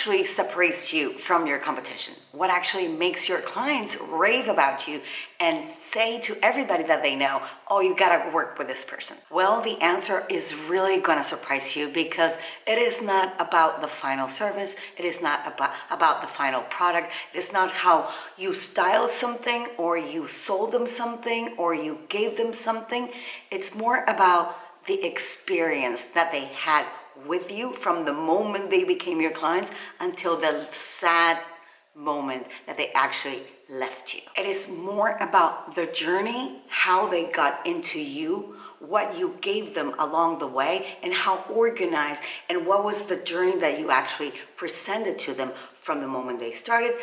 actually separates you from your competition? What actually makes your clients rave about you and say to everybody that they know, oh, you gotta work with this person? Well, the answer is really gonna surprise you, because it is not about the final service. It is not about the final product. It is not how you style something, or you sold them something, or you gave them something. It's more about the experience that they had with you from the moment they became your clients until the sad moment that they actually left you. It is more about the journey, how they got into you, what you gave them along the way, and how organized and what was the journey that you actually presented to them from the moment they started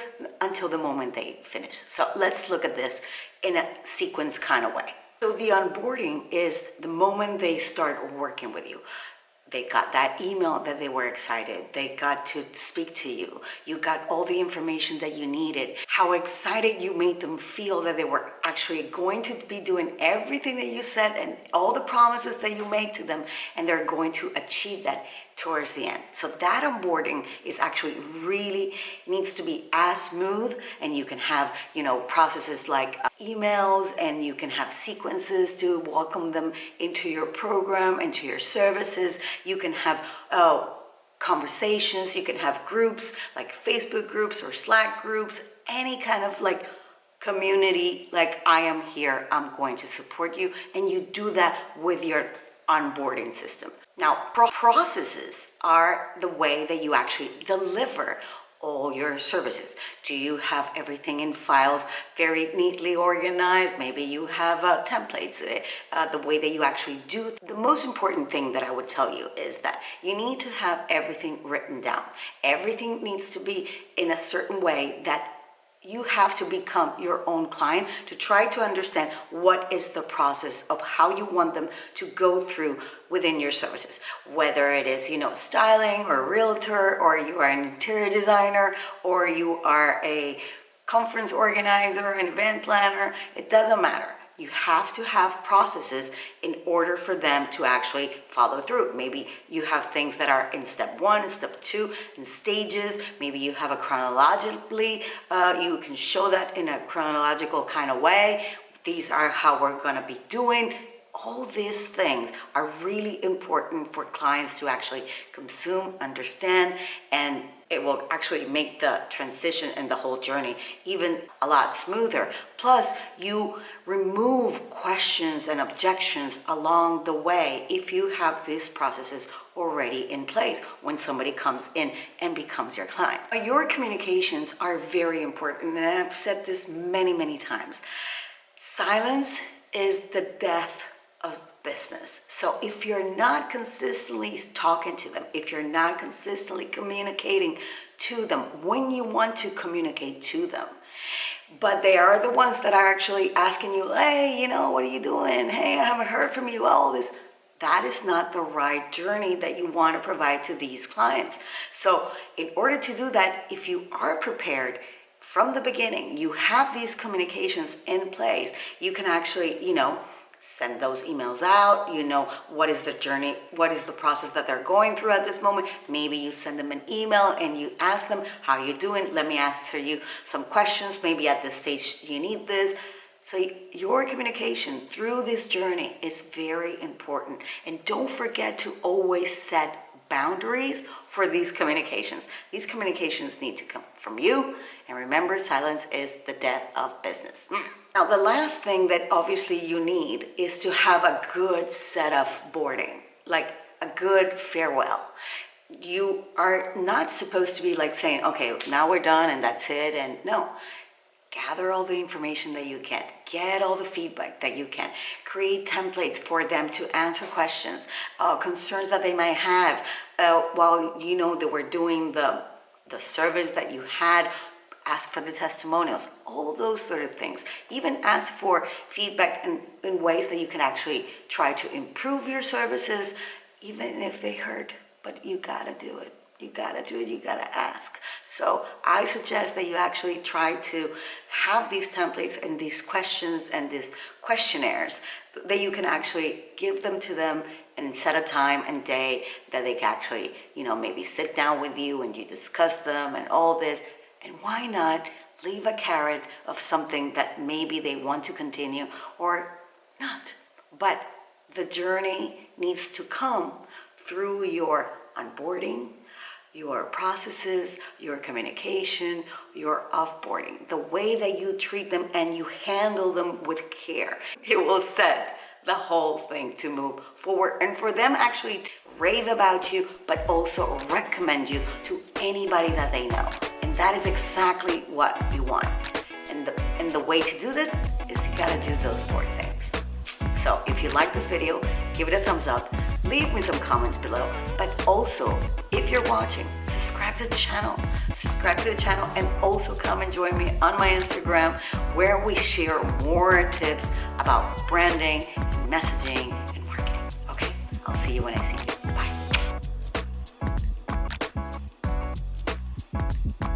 until the moment they finished. So let's look at this in a sequence kind of way. So the onboarding is the moment they start working with you. They got that email that they were excited. They got to speak to you. You got all the information that you needed. How excited you made them feel that they were actually going to be doing everything that you said and all the promises that you made to them, and they're going to achieve that towards the end. So that onboarding is actually really needs to be as smooth, and you can have, processes like emails, and you can have sequences to welcome them into your program, into your services. You can have conversations, you can have groups like Facebook groups or Slack groups, any kind of like community, like I am here, I'm going to support you, and you do that with your onboarding system. Now, processes are the way that you actually deliver all your services. Do you have everything in files very neatly organized? Maybe you have templates, the way that you actually do. The most important thing that I would tell you is that you need to have everything written down. Everything needs to be in a certain way that you have to become your own client to try to understand what is the process of how you want them to go through within your services. Whether it is, styling or realtor, or you are an interior designer, or you are a conference organizer, an event planner, it doesn't matter. You have to have processes in order for them to actually follow through. Maybe you have things that are in step 1, step 2, in stages. Maybe you have a chronologically, you can show that in a chronological kind of way. These are how we're going to be doing. All these things are really important for clients to actually consume, understand, and it will actually make the transition and the whole journey even a lot smoother. Plus, you remove questions and objections along the way if you have these processes already in place when somebody comes in and becomes your client. Your communications are very important, and I've said this many, many times. Silence is the death of business. So if you're not consistently talking to them, if you're not consistently communicating to them when you want to communicate to them, but they are the ones that are actually asking you, hey, what are you doing? Hey, I haven't heard from you, all this. That is not the right journey that you want to provide to these clients. So in order to do that, if you are prepared from the beginning, you have these communications in place, you can actually, send those emails out. What is the journey, what is the process that they're going through at this moment. Maybe you send them an email and you ask them, how are you doing? Let me answer you some questions. Maybe at this stage you need this. So your communication through this journey is very important. And don't forget to always set boundaries for these communications. These communications need to come from you. And remember, silence is the death of business. Now, the last thing that obviously you need is to have a good set of boarding, like a good farewell. You are not supposed to be like saying, okay, now we're done and that's it. And no, gather all the information that you can, get all the feedback that you can, create templates for them to answer questions, concerns that they might have while they were doing the service that you had. Ask for the testimonials, all those sort of things. Even ask for feedback in ways that you can actually try to improve your services, even if they hurt, but you gotta do it. You gotta do it, you gotta ask. So I suggest that you actually try to have these templates and these questions and these questionnaires that you can actually give them to them and set a time and day that they can actually, maybe sit down with you and you discuss them and all this. And why not leave a carrot of something that maybe they want to continue or not. But the journey needs to come through your onboarding, your processes, your communication, your offboarding, the way that you treat them and you handle them with care. It will set the whole thing to move forward and for them actually to rave about you, but also recommend you to anybody that they know. And that is exactly what you want. And the way to do that is you gotta do those 4 things. So if you like this video, give it a thumbs up, leave me some comments below, but also if you're watching, subscribe to the channel, and also come and join me on my Instagram where we share more tips about branding, messaging, and marketing. Okay, I'll see you when I see you. Bye.